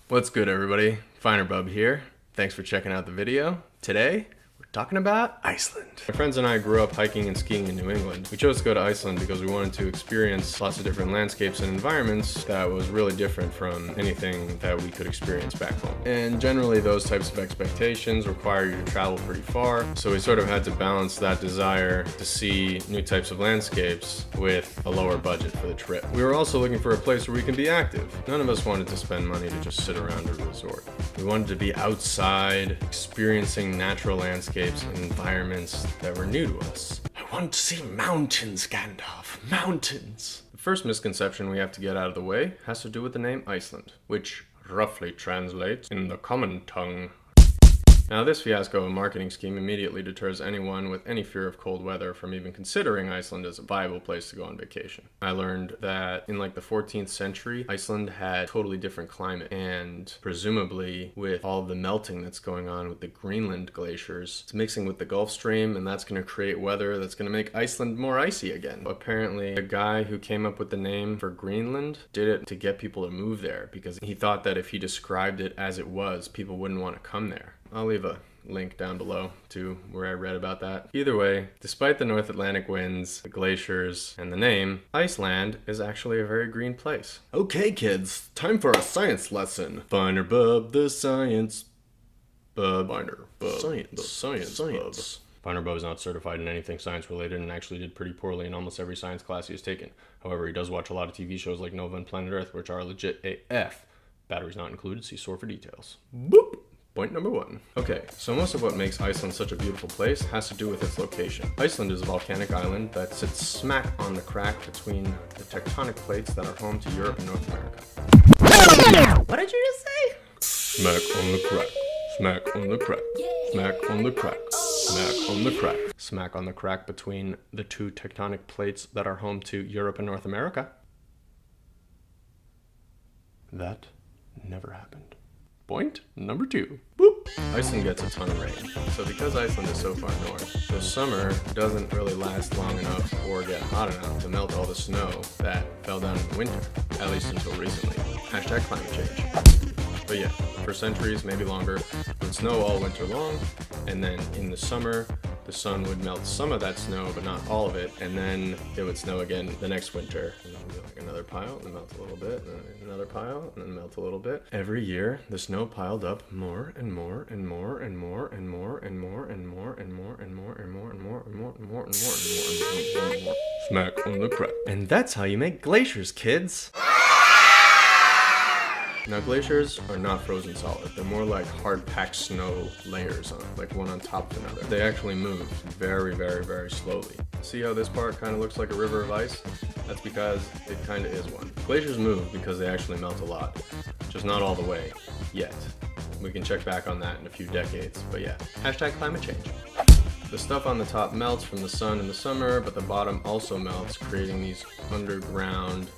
What's good, everybody? FinerBub here. Thanks for checking out the video. Today, we're talking about Iceland. My friends and I grew up hiking and skiing in New England. We chose to go to Iceland because we wanted to experience lots of different landscapes and environments that was really different from anything that we could experience back home. And generally, those types of expectations require you to travel pretty far, so we sort of had to balance that desire to see new types of landscapes with a lower budget for the trip. We were also looking for a place where we can be active. None of us wanted to spend money to just sit around at a resort. We wanted to be outside, experiencing natural landscapes and environments that were new to us. I want to see mountains, Gandalf. Mountains! The first misconception we have to get out of the way has to do with the name Iceland, which roughly translates in the common tongue. Now, this fiasco of a marketing scheme immediately deters anyone with any fear of cold weather from even considering Iceland as a viable place to go on vacation. I learned that in like the 14th century, Iceland had totally different climate, and presumably with all of the melting that's going on with the Greenland glaciers, it's mixing with the Gulf Stream, and that's going to create weather that's going to make Iceland more icy again. Apparently, the guy who came up with the name for Greenland did it to get people to move there because he thought that if he described it as it was, people wouldn't want to come there. I'll leave a link down below to where I read about that. Either way, despite the North Atlantic winds, the glaciers, and the name, Iceland is actually a very green place. Okay, kids, time for a science lesson. FinerBub, the science bub. FinerBub, science. FinerBub is not certified in anything science related and actually did pretty poorly in almost every science class he has taken. However, he does watch a lot of TV shows like Nova and Planet Earth, which are legit AF. Batteries not included, see SOAR for details. Boop! Point number one. Okay, so most of what makes Iceland such a beautiful place has to do with its location. Iceland is a volcanic island that sits smack on the crack between the tectonic plates that are home to Europe and North America. What did you just say? Smack on the crack. Smack on the crack. Smack on the crack. Smack on the crack. Smack on the crack between the two tectonic plates that are home to Europe and North America. That never happened. Point number two. Boop. Iceland gets a ton of rain. So because Iceland is so far north, the summer doesn't really last long enough or get hot enough to melt all the snow that fell down in the winter, at least until recently. Hashtag climate change. But yeah, for centuries, maybe longer, it would snow all winter long, and then in the summer, the sun would melt some of that snow, but not all of it, and then it would snow again the next winter. And then it would be like another pile, and then melt a little bit, and then another pile, and then melt a little bit. Every year, the snow piled up more and more and more and more and more and more and more and more and more and more and more and more and more and more and more. Smack on the crack. And that's how you make glaciers, kids. Now, glaciers are not frozen solid. They're more like hard-packed snow layers on, like one on top of another. They actually move very, very, very slowly. See how this part kind of looks like a river of ice? That's because it kind of is one. Glaciers move because they actually melt a lot, just not all the way yet. We can check back on that in a few decades, but yeah. Hashtag climate change. The stuff on the top melts from the sun in the summer, but the bottom also melts, creating these underground,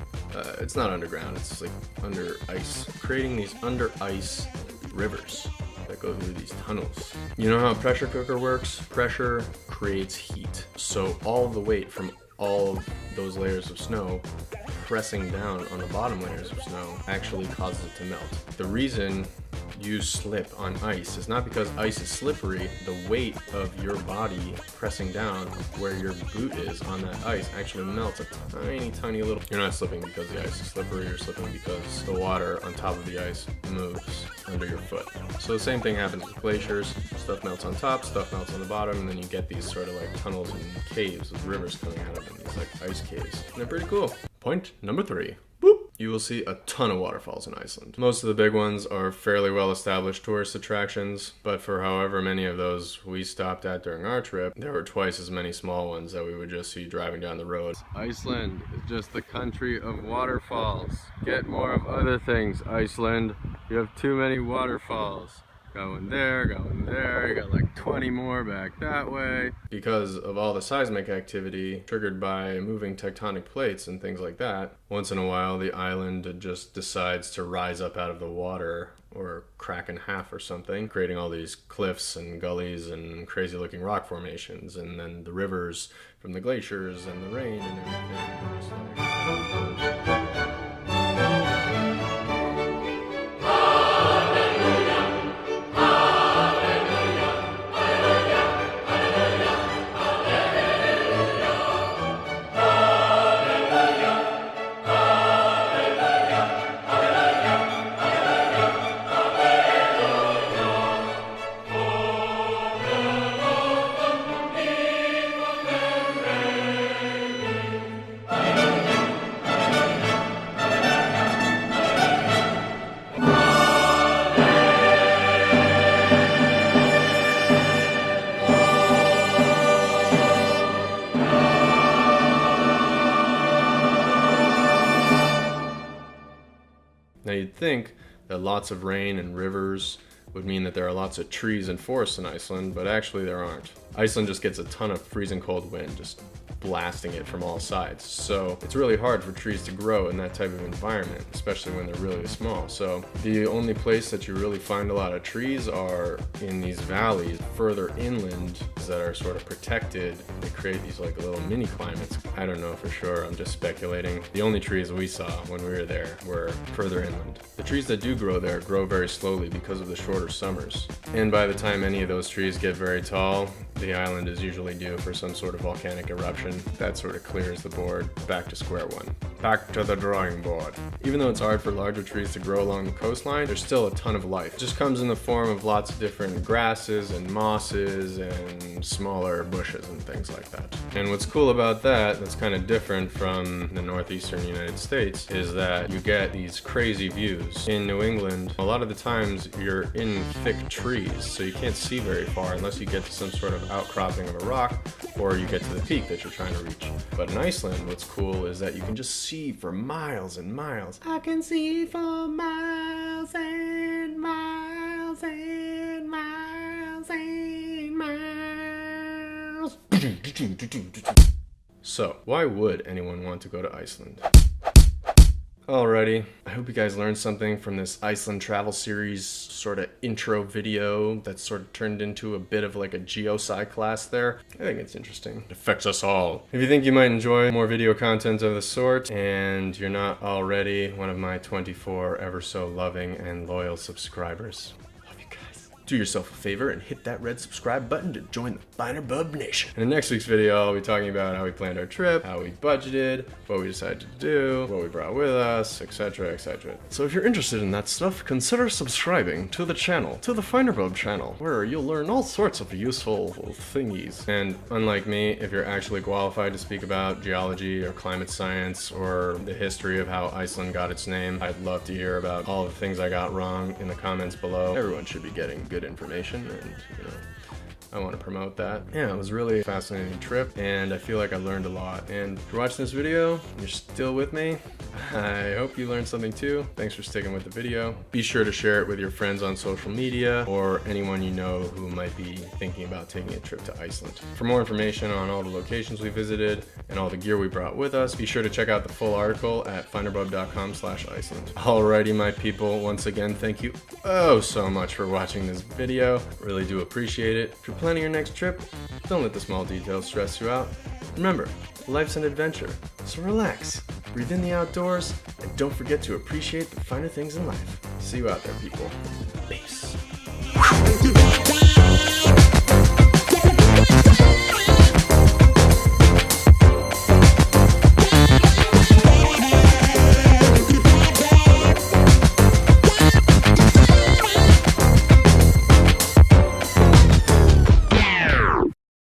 it's not underground, it's like under ice, creating these under ice rivers that go through these tunnels. You know how a pressure cooker works? Pressure creates heat. So all of the weight from all of those layers of snow pressing down on the bottom layers of snow actually causes it to melt. The reason you slip on ice is not because ice is slippery. The weight of your body pressing down where your boot is on that ice actually melts a tiny little. You're not slipping because the ice is slippery, you're slipping because the water on top of the ice moves under your foot. So the same thing happens with glaciers. Stuff melts on top, stuff melts on the bottom, and then you get these sort of like tunnels and caves with rivers coming out of them, these like ice caves. And they're pretty cool. Point number three. Boop. You will see a ton of waterfalls in Iceland. Most of the big ones are fairly well-established tourist attractions, but for however many of those we stopped at during our trip, there were twice as many small ones that we would just see driving down the road. Iceland is just the country of waterfalls. Get more of other things, Iceland. You have too many waterfalls. Going there, you got like 20 more back that way. Because of all the seismic activity triggered by moving tectonic plates and things like that, once in a while the island just decides to rise up out of the water or crack in half or something, creating all these cliffs and gullies and crazy looking rock formations, and then the rivers from the glaciers and the rain and everything. think that lots of rain and rivers would mean that there are lots of trees and forests in Iceland, but actually there aren't. Iceland just gets a ton of freezing cold wind, just blasting it from all sides. So it's really hard for trees to grow in that type of environment, especially when they're really small. So the only place that you really find a lot of trees are in these valleys further inland that are sort of protected. They create these like little mini climates. I don't know for sure, I'm just speculating. The only trees we saw when we were there were further inland. The trees that do grow there grow very slowly because of the shorter summers. And by the time any of those trees get very tall, the island is usually due for some sort of volcanic eruption. That sort of clears the board. Back to square one. Back to the drawing board. Even though it's hard for larger trees to grow along the coastline, there's still a ton of life. It just comes in the form of lots of different grasses and mosses and smaller bushes and things like that. And what's cool about that's kind of different from the northeastern United States, is that you get these crazy views. In New England, a lot of the times you're in thick trees, so you can't see very far unless you get to some sort of outcropping of a rock, or you get to the peak that you're trying to reach. But in Iceland, what's cool is that you can just see for miles and miles. I can see for miles and miles and miles and miles. So, why would anyone want to go to Iceland? Alrighty, I hope you guys learned something from this Iceland travel series sort of intro video that sort of turned into a bit of like a geosci class there. I think it's interesting. It affects us all. If you think you might enjoy more video content of the sort, and you're not already one of my 24 ever so loving and loyal subscribers, do yourself a favor and hit that red subscribe button to join the FinerBub Nation. And in next week's video, I'll be talking about how we planned our trip, how we budgeted, what we decided to do, what we brought with us, etc, etc. So if you're interested in that stuff, consider subscribing to the channel, to the FinerBub channel, where you'll learn all sorts of useful thingies. And unlike me, if you're actually qualified to speak about geology or climate science or the history of how Iceland got its name, I'd love to hear about all the things I got wrong in the comments below. Everyone should be getting good information, and I want to promote that. Yeah, it was really a fascinating trip, and I feel like I learned a lot. And if you're watching this video, you're still with me, I hope you learned something too. Thanks for sticking with the video. Be sure to share it with your friends on social media or anyone you know who might be thinking about taking a trip to Iceland. For more information on all the locations we visited and all the gear we brought with us, be sure to check out the full article at finerbub.com/Iceland. Alrighty, my people, once again, thank you so much for watching this video. Really do appreciate it. If you're planning your next trip, don't let the small details stress you out. Remember, life's an adventure, so relax, breathe in the outdoors, and don't forget to appreciate the finer things in life. See you out there, people. Peace.